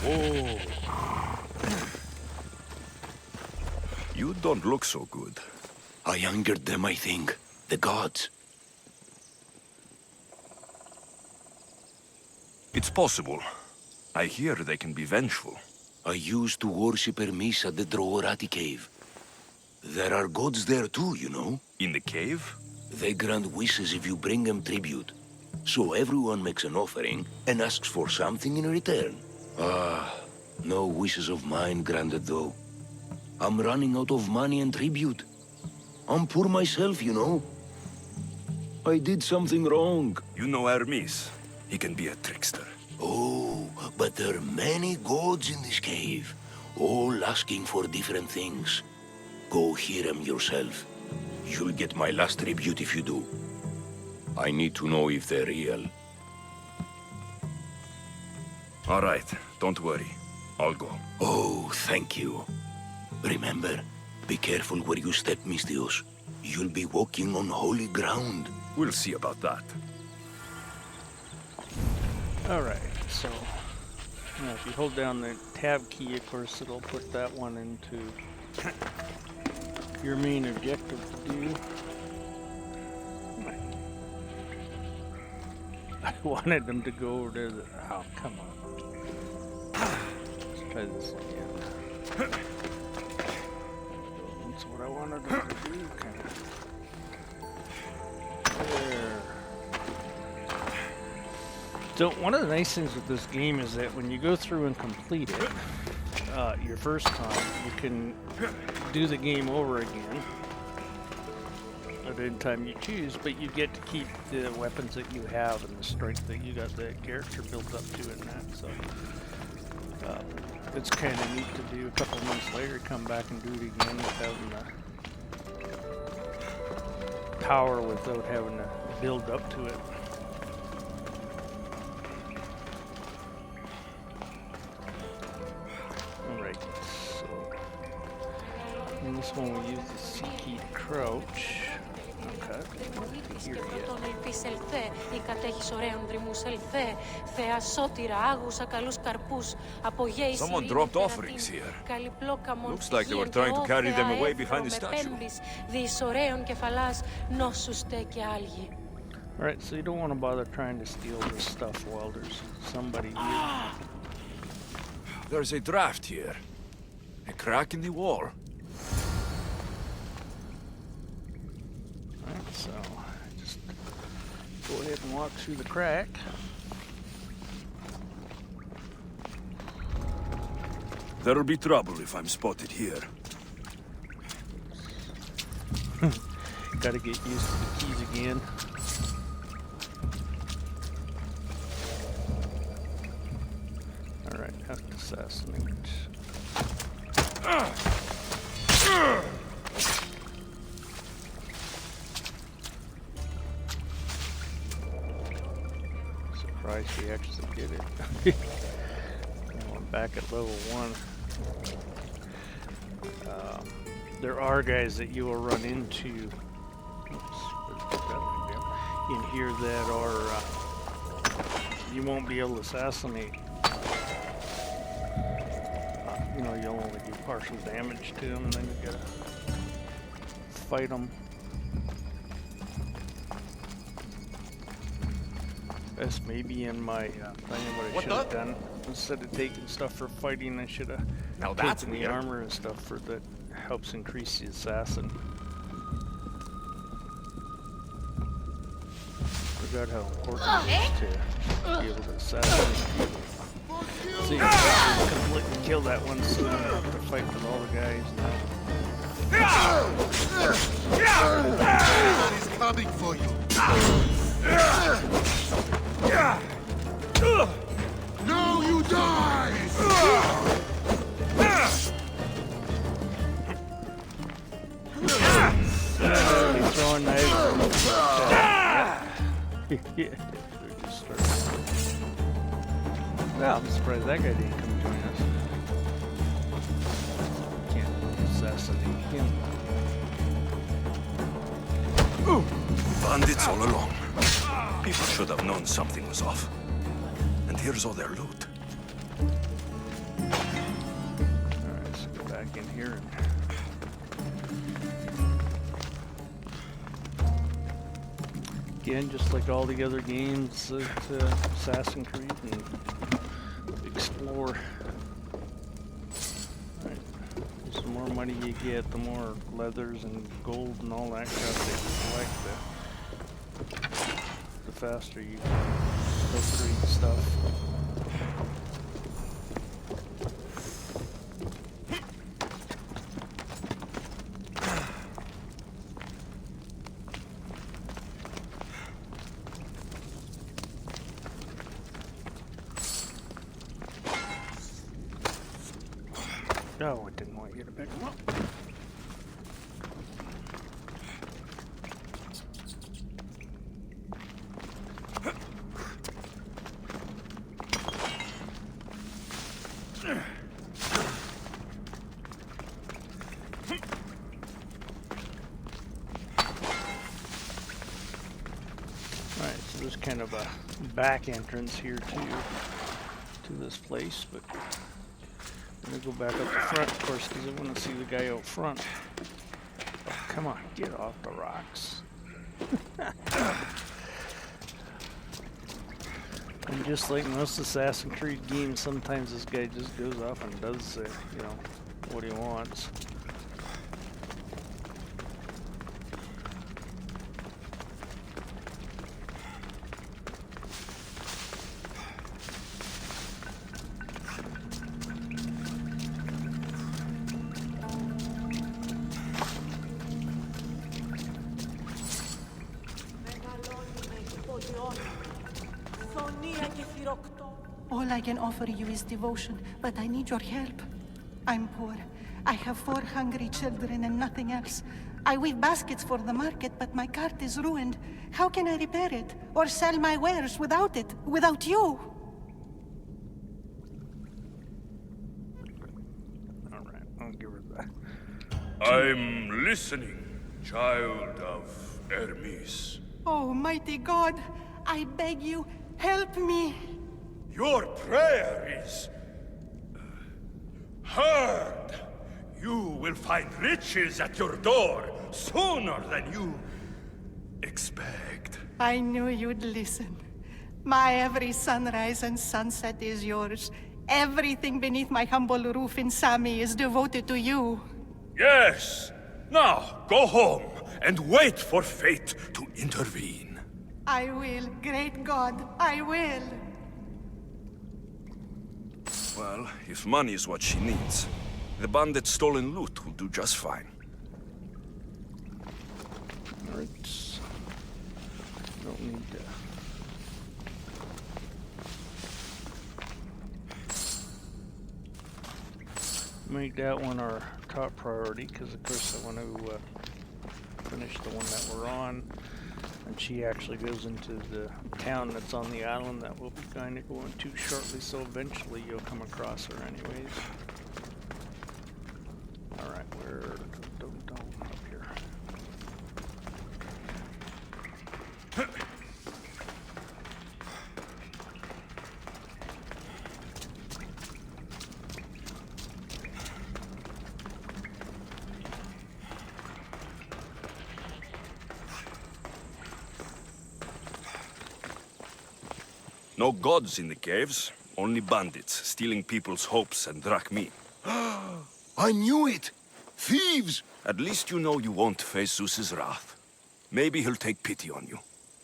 Oh. You don't look so good. I angered them, I think. The gods. It's possible. I hear they can be vengeful. I used to worship Hermes at the Droorati cave. There are gods there too, you know. In the cave? They grant wishes if you bring them tribute. So everyone makes an offering and asks for something in return. Ah, no wishes of mine granted though. I'm running out of money and tribute. I'm poor myself, you know. I did something wrong. You know Hermes. He can be a trickster. Oh, but there are many gods in this cave, all asking for different things. Go hear them yourself. You'll get my last tribute if you do. I need to know if they're real. All right, don't worry. I'll go. Oh, thank you. Remember, be careful where you step, Mistios. You'll be walking on holy ground. We'll see about that. Alright, so if you hold down the tab key, of course, it'll put that one into your main objective to do. I wanted them to go over to the... Oh, come on. Let's try this again. That's what I wanted them to do, kind of. There. So one of the nice things with this game is that when you go through and complete it, your first time, you can do the game over again at any time you choose, but you get to keep the weapons that you have and the strength that you got the character built up to in that. So it's kind of neat to do. A couple months later, come back and do it again without the power, without having to build up to it. This one we use the C key to crouch. Okay. Here Someone dropped offerings here. Looks like they were trying to carry them away behind the statue. Alright, so you don't want to bother trying to steal this stuff while there's somebody here. There's a draft here. A crack in the wall. So, just go ahead and walk through the crack. There'll be trouble if I'm spotted here. Gotta get used to the keys again. Alright, have to assassinate. Surprised we actually did it. I'm back at level 1. There are guys that you will run into in here that are you won't be able to assassinate. You know, you'll only do partial damage to them, and then you gotta fight them. That's maybe in my thing what I should have done. Instead of taking stuff for fighting, I should have taken the armor and stuff for that helps increase the assassin. Forgot how important it is to be able to assassinate people. So you can completely kill that one so you don't have to fight with all the guys now. He's coming for you. No, you die! He's throwing knives. Yeah, they're just starting. Well, I'm surprised that guy didn't come join us. Can't assassinate him. Bandits all along. People should have known something was off. And here's all their loot. Alright, let's go back in here and... Again, just like all the other games at Assassin's Creed, and explore. Right. The more money you get, the more leathers and gold and all that stuff that you collect, the faster you upgrade stuff. No, I didn't want you to pick them up. Alright, so there's kind of a back entrance here to this place, but I'm gonna go back up the front, of course, because I want to see the guy out front. Oh, come on, get off the rocks. And just like most Assassin's Creed games, sometimes this guy just goes off and does, you know, what he wants. All I can offer you is devotion, but I need your help. I'm poor. I have 4 hungry children and nothing else. I weave baskets for the market, but my cart is ruined. How can I repair it? Or sell my wares without it? Without you? Alright, I'll give her that. I'm listening, child of Hermes. Oh, mighty God, I beg you, help me. Your prayer is heard. You will find riches at your door sooner than you expect. I knew you'd listen. My every sunrise and sunset is yours. Everything beneath my humble roof in Sami is devoted to you. Yes. Now, go home and wait for fate to intervene. I will, great God, I will. Well, if money is what she needs, the bandit's stolen loot will do just fine. Alright. Don't need to... make that one our top priority, because of course I want to finish the one that we're on. And she actually goes into the town that's on the island that we'll be kind of going to shortly, so eventually you'll come across her anyways. Alright, we're up here. No gods in the caves, only bandits stealing people's hopes and drachmi. I knew it! Thieves! At least you know you won't face Zeus's wrath. Maybe he'll take pity on you.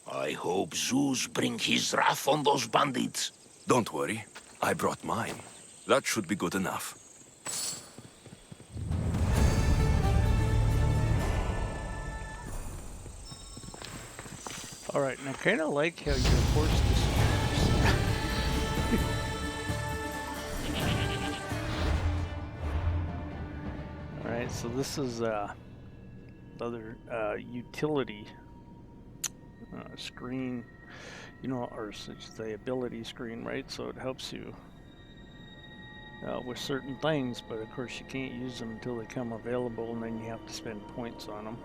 I hope Zeus bring his wrath on those bandits. Don't worry, I brought mine. That should be good enough. Alright, and I kind of like how your horse disappears. Alright, so this is another utility screen, you know, or it's the ability screen, right? So it helps you with certain things, but of course you can't use them until they come available, and then you have to spend points on them.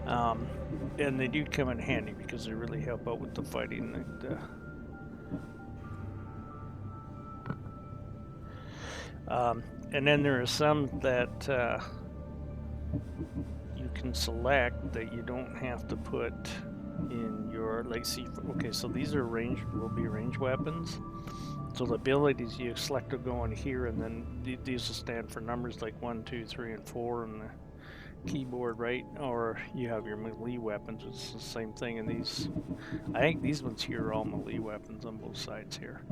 And they do come in handy because they really help out with the fighting. And then there are some that you can select that you don't have to put in your, like, see, okay, so these are will be range weapons. So the abilities you select to go in here, and then these will stand for numbers like 1, 2, 3, and 4 on the keyboard, right? Or you have your melee weapons, which is the same thing. And these, I think these ones here are all melee weapons on both sides here.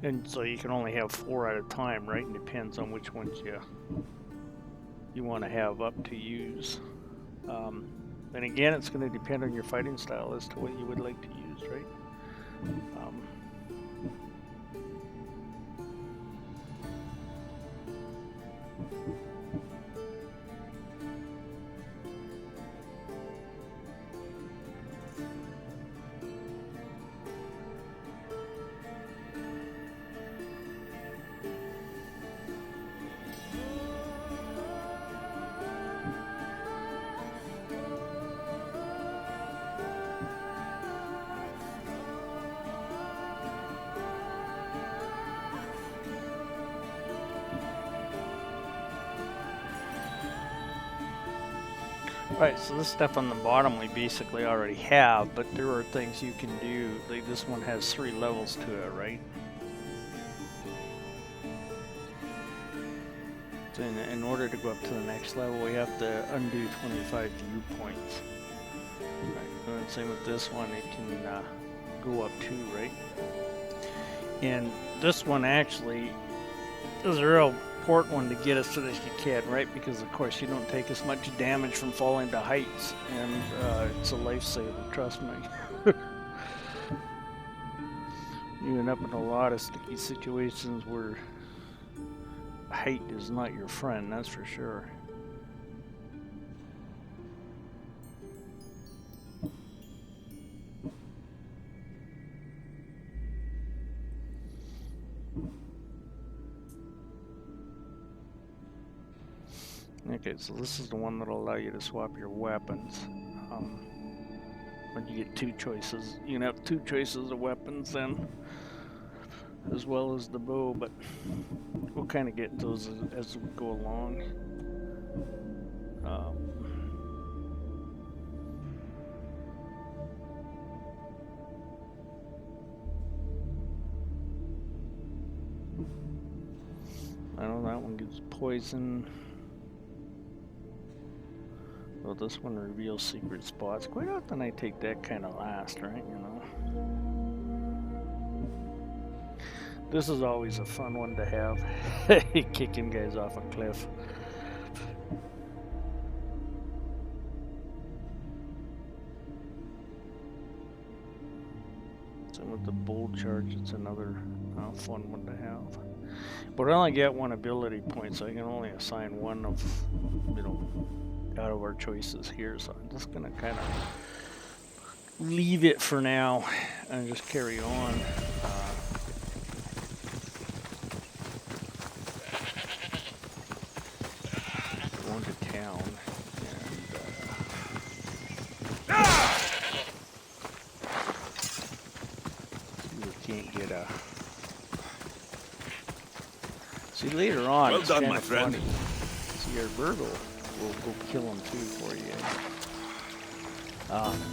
And so you can only have 4 at a time, right? And depends on which ones you want to have up to use. And again, it's going to depend on your fighting style as to what you would like to use, right? Right, so this stuff on the bottom we basically already have, but there are things you can do. Like this one has 3 levels to it, right? So in order to go up to the next level, we have to undo 25 viewpoints. Right, and same with this one, it can go up 2, right? And this one actually is a real important one to get as soon as you can, right? Because of course you don't take as much damage from falling to heights, and it's a lifesaver, trust me. You end up in a lot of sticky situations where height is not your friend, that's for sure. Okay, so this is the one that'll allow you to swap your weapons. When you get 2 choices, you can have 2 choices of weapons then, as well as the bow, but we'll kind of get those as we go along. I know that one gives poison. Well, this one reveals secret spots. Quite often I take that kind of last, right? You know. This is always a fun one to have. Kicking guys off a cliff. Same with the bold charge, it's another fun one to have. But I only get 1 ability point, so I can only assign 1 of, you know, out of our choices here, so I'm just gonna kind of leave it for now and just carry on. Going to town, and we can't get a. See later on. Well it's done, kind my of friend. funny. See our Virgo. We'll go kill him too for you.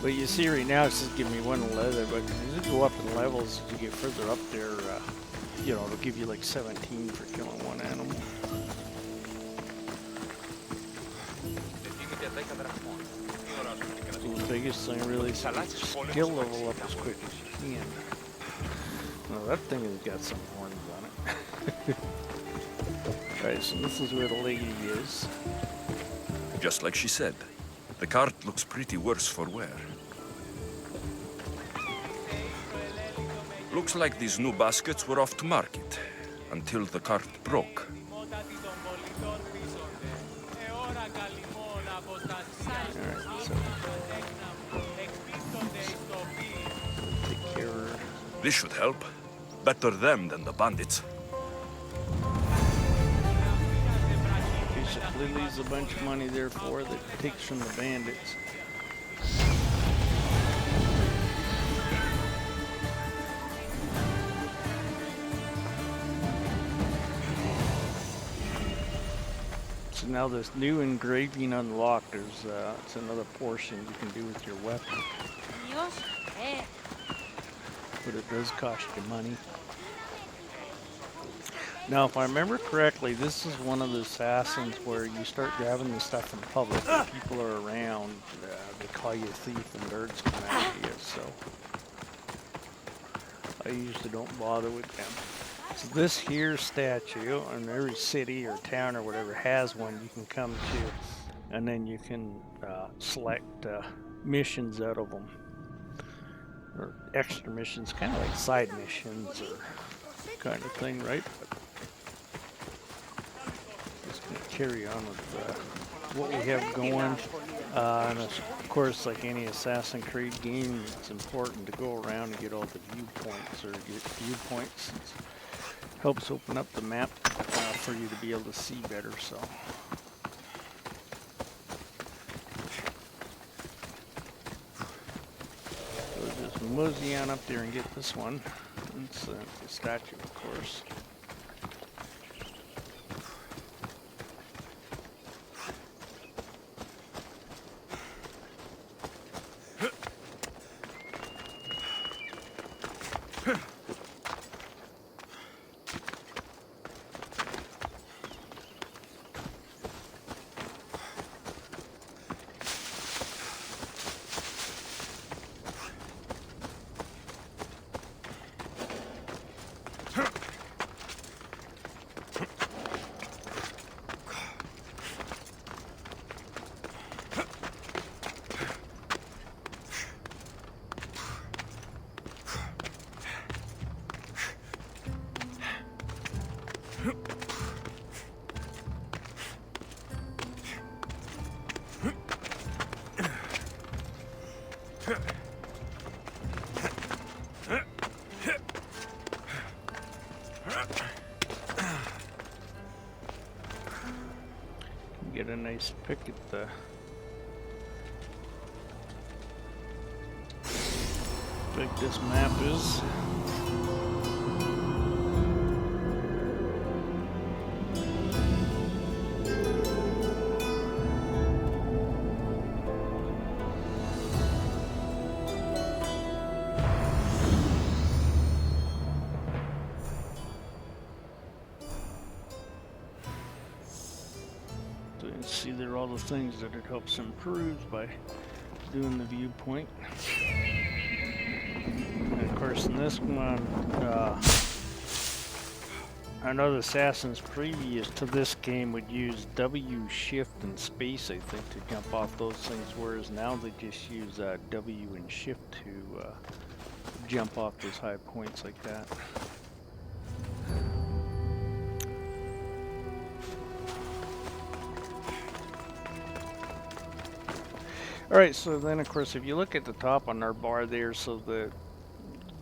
But you see right now it's just giving me 1 leather, but as you go up in levels, as you get further up there, you know, it'll give you like 17 for killing 1 animal. So the biggest thing really is to get your skill level up as quick as you can. Now that thing has got some horns on it. Alright, so this is where the lady is. Just like she said, the cart looks pretty worse for wear. Looks like these new baskets were off to market until the cart broke. Alright, so take care of her. This should help. Better them than the bandits. Piece of probably leaves a bunch of money there for that takes from the bandits. So now this new engraving unlocked, there's it's another portion you can do with your weapon. But it does cost you money. Now, if I remember correctly, this is one of the assassins where you start grabbing the stuff in public. If people are around, they call you a thief and birds come after you, so I usually don't bother with them. So this here statue, in every city or town or whatever has one you can come to, and then you can select missions out of them. Or extra missions, kind of like side missions or kind of thing, right? But just gonna carry on with what we have going. And of course, like any Assassin's Creed game, it's important to go around and get all the viewpoints or get viewpoints. It helps open up the map for you to be able to see better. So. Mosey on up there and get this one. It's the statue, of course. Get a nice pick at the big this map is. See, there are all the things that it helps improve by doing the viewpoint. And of course, in this one, I know the Assassins previous to this game would use W, Shift, and Space, I think, to jump off those things, whereas now they just use W and Shift to jump off those high points like that. Alright, so then of course if you look at the top on our bar there, so the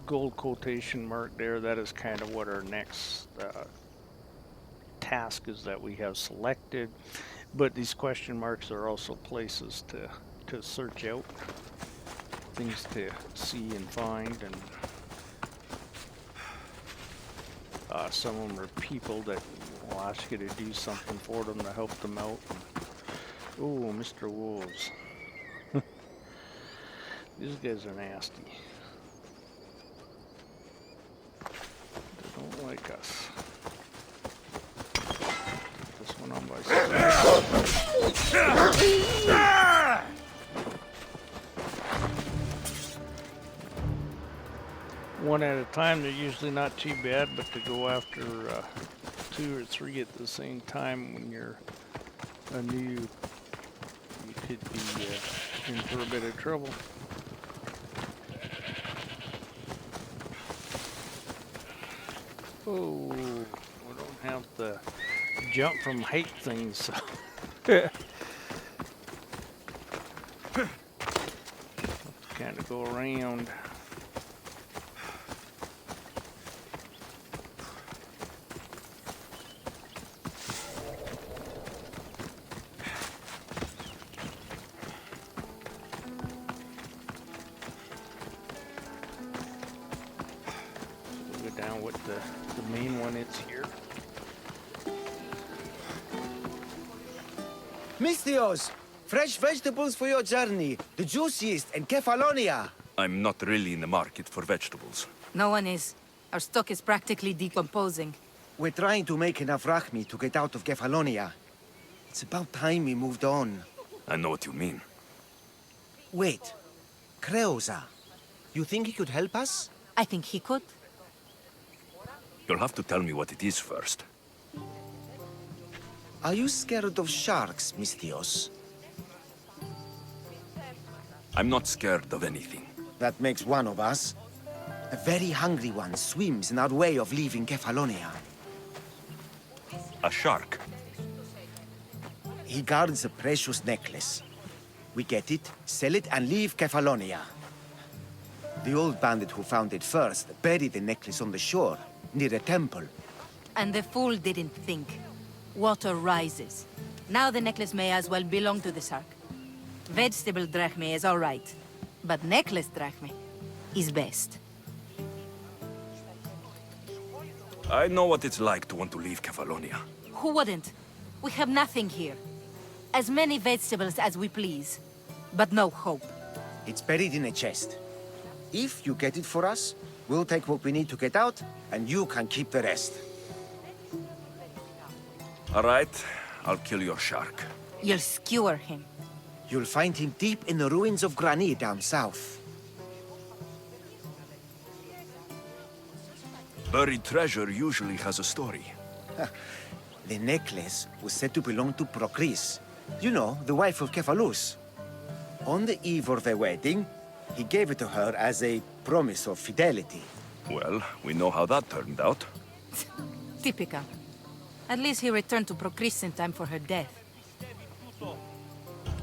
gold quotation mark there, that is kind of what our next task is that we have selected. But these question marks are also places to search out, things to see and find, and some of them are people that will ask you to do something for them to help them out. Oh, Mr. Wolves. These guys are nasty. They don't like us. Take this one on by side. One at a time, they're usually not too bad, but to go after 2 or 3 at the same time when you're new, you could be in for a bit of trouble. Oh, we don't have the jump from height things, so kind of go around. down what the main one is here. Mistios! Fresh vegetables for your journey. The juiciest in Kefalonia. I'm not really in the market for vegetables. No one is. Our stock is practically decomposing. We're trying to make enough rachmi to get out of Kefalonia. It's about time we moved on. I know what you mean. Wait. Creosa. You think he could help us? I think he could. You'll have to tell me what it is first. Are you scared of sharks, Mistios? I'm not scared of anything. That makes one of us. A very hungry one swims in our way of leaving Kefalonia. A shark. He guards a precious necklace. We get it, sell it, and leave Kefalonia. The old bandit who found it first buried the necklace on the shore, near a temple. And the fool didn't think. Water rises. Now the necklace may as well belong to the shark. Vegetable drachme is all right, but necklace drachme is best. I know what it's like to want to leave Kefalonia. Who wouldn't? We have nothing here. As many vegetables as we please, but no hope. It's buried in a chest. If you get it for us, we'll take what we need to get out, and you can keep the rest. All right, I'll kill your shark. You'll skewer him. You'll find him deep in the ruins of Grani down south. Buried treasure usually has a story. The necklace was said to belong to Procris. You know, the wife of Cephalus. On the eve of their wedding, he gave it to her as a promise of fidelity. Well, we know how that turned out. Typical. At least he returned to Procris in time for her death.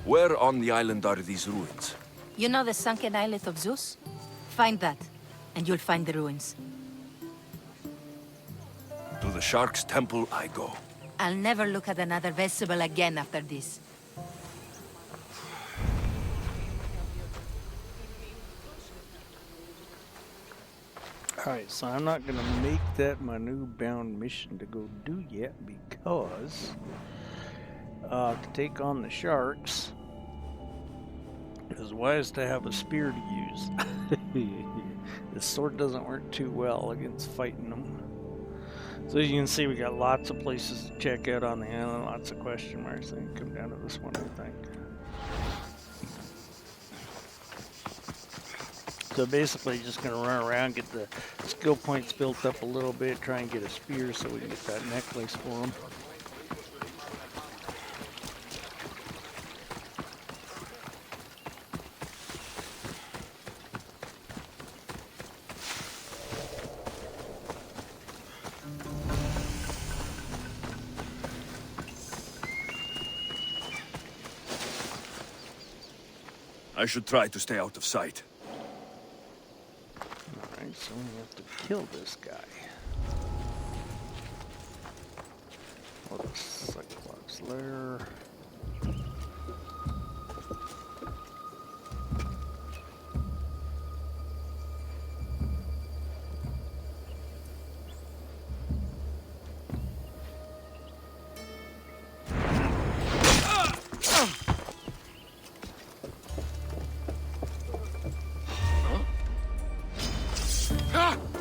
Where on the island are these ruins? You know the sunken islet of Zeus? Find that, and you'll find the ruins. To the shark's temple I go. I'll never look at another vegetable again after this. Alright, so I'm not gonna make that my new bound mission to go do yet because to take on the sharks, it's wise to have a spear to use. The sword doesn't work too well against fighting them. So as you can see, we got lots of places to check out on the island, lots of question marks. I can come down to this one, I think. So basically just going to run around, get the skill points built up a little bit, try and get a spear so we can get that necklace for them. I should try to stay out of sight. Alright, so we have to kill this guy. Oh, the Cyclops lair.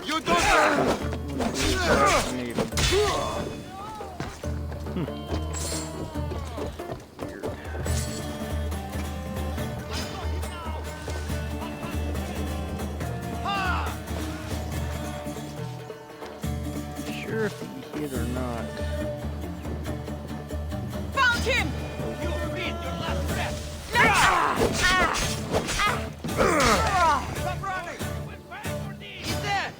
You don't... Need him. Weird. Sure if he hit or not. Found him! You breathe your last breath! Stop running! He's dead!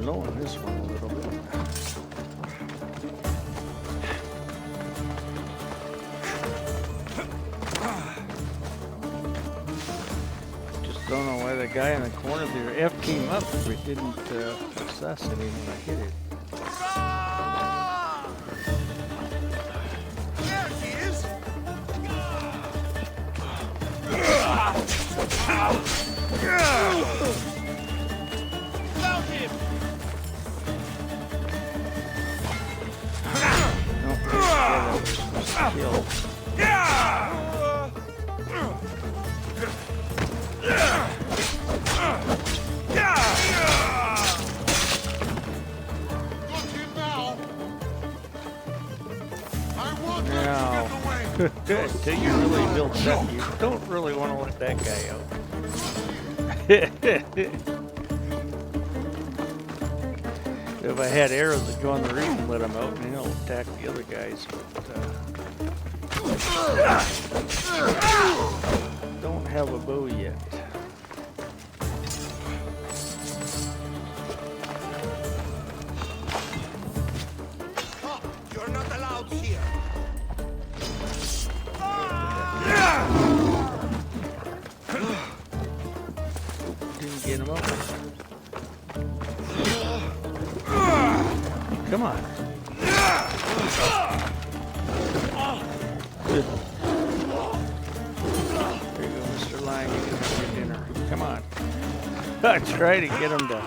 low on this one a little bit. Just don't know why the guy in the corner there, F came up, but it didn't assassinate when I hit it. There he is! Found him! Kill. Got him now! I want Now, them to get away! until you really build that, you don't really want to let that guy out. If I had arrows that go on the roof and let him out, and he'll attack the other guys. But, don't have a bow yet. Oh, you're not allowed here! Didn't get him up. Come on. Good. There you go, Mr. Lion. You can have your dinner. Come on. I try to get him to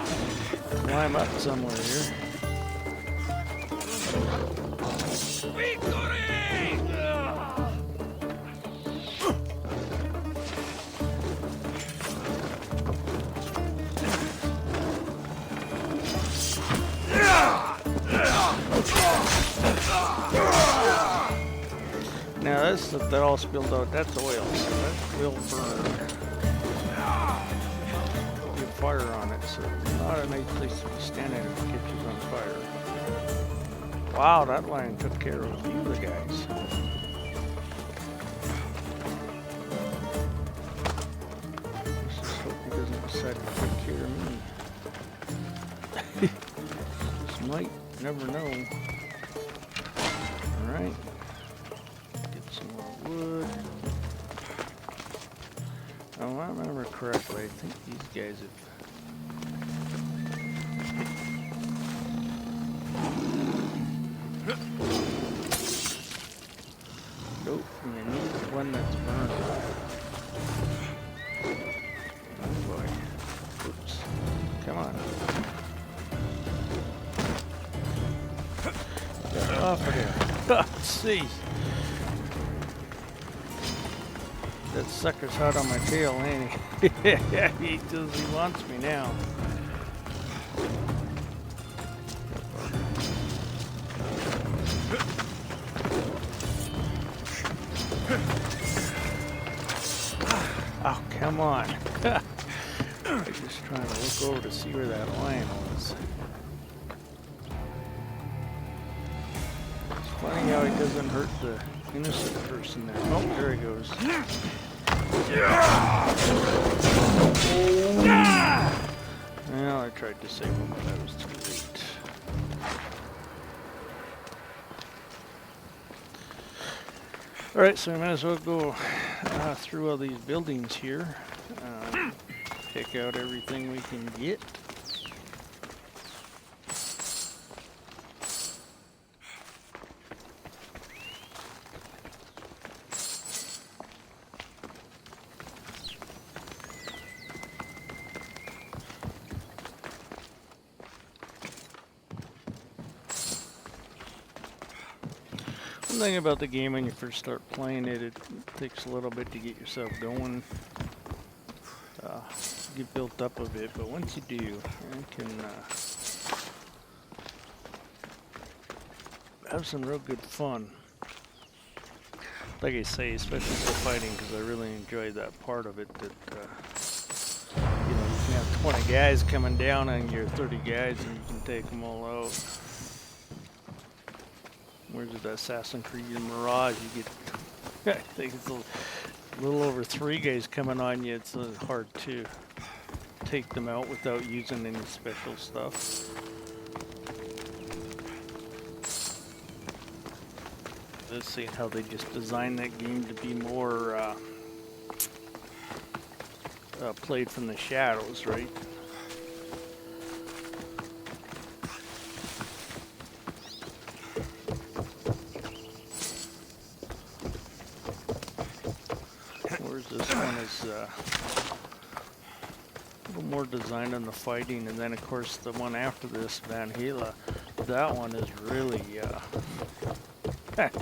climb up somewhere here. Now this stuff that all spilled out, that's oil, so that will burn. You have fire on it, so it's not a nice place to be standing if it catches on fire. Wow, that lion took care of a few of the guys. Let's just hope he doesn't decide to take care of me. Just might, never know. Alright. Some more wood. Oh, I remember correctly. I think these guys have. Nope, you need one that's burned. Oh boy. Oops. Come on. Get off of there. Let's see. That sucker's hot on my tail, ain't he? He does, he wants me now. Oh, come on. I'm just trying to look over to see where that lion was. It's funny how he doesn't hurt the innocent person there. Oh, there he goes. Well, I tried to save him, but I was too late. Alright, so we might as well go through all these buildings here. Pick out everything we can get. One thing about the game when you first start playing it, it takes a little bit to get yourself going. Get built up a bit, but once you do, you can have some real good fun. Like I say, especially for fighting, because I really enjoy that part of it. That you know, you can have 20 guys coming down on your 30 guys, and you can take them all out. Where's the Assassin's Creed Mirage? You get, I think it's a little over 3 guys coming on you. It's hard to take them out without using any special stuff. Let's see how they just designed that game to be more played from the shadows, right? Whereas this one is a little more designed on the fighting, and then of course the one after this, Van Hela, that one is really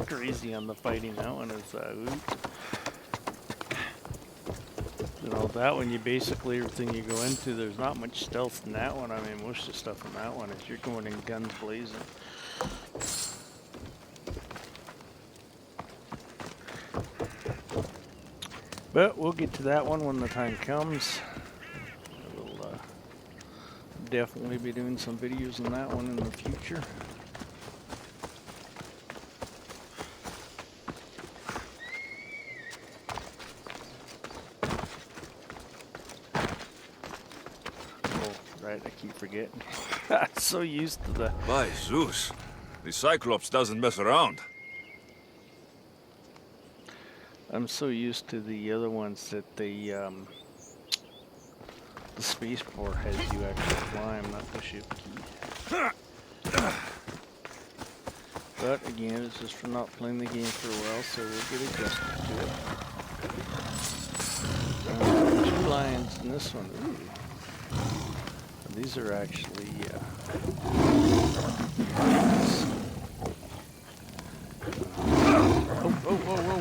crazy on the fighting. That one is you know, that one you basically, everything you go into, there's not much stealth in that one. I mean, most of the stuff in that one is you're going in guns blazing. But we'll get to that one when the time comes. We'll definitely be doing some videos on that one in the future. Right, I keep forgetting. I'm so used to the... By Zeus, the Cyclops doesn't mess around. I'm so used to the other ones that the spaceport has you actually climb, not the ship key. But again, it's just for not playing the game for a while, so we'll get adjusted to it. 2 lions in this one. Ooh. These are actually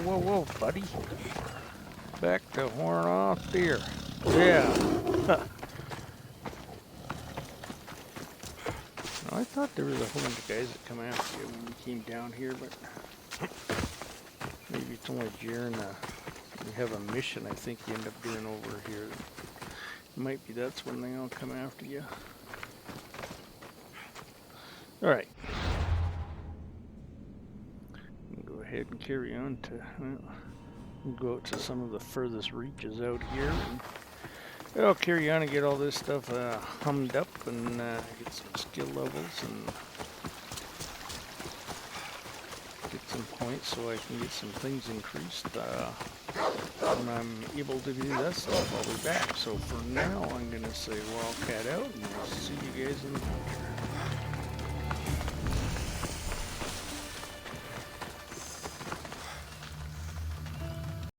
whoa, buddy. Back the horn off there. Yeah. I thought there was a whole bunch of guys that come after you when you came down here, but maybe it's only during you have a mission I think you end up doing over here. Might be that's when they all come after you. Alright. Go ahead and carry on to, well, we'll go out to some of the furthest reaches out here. And I'll carry on and get all this stuff hummed up and get some skill levels and get some points so I can get some things increased. When I'm able to do that stuff, I'll be back. So for now, I'm going to say Wildcat out, and I'll see you guys in the future.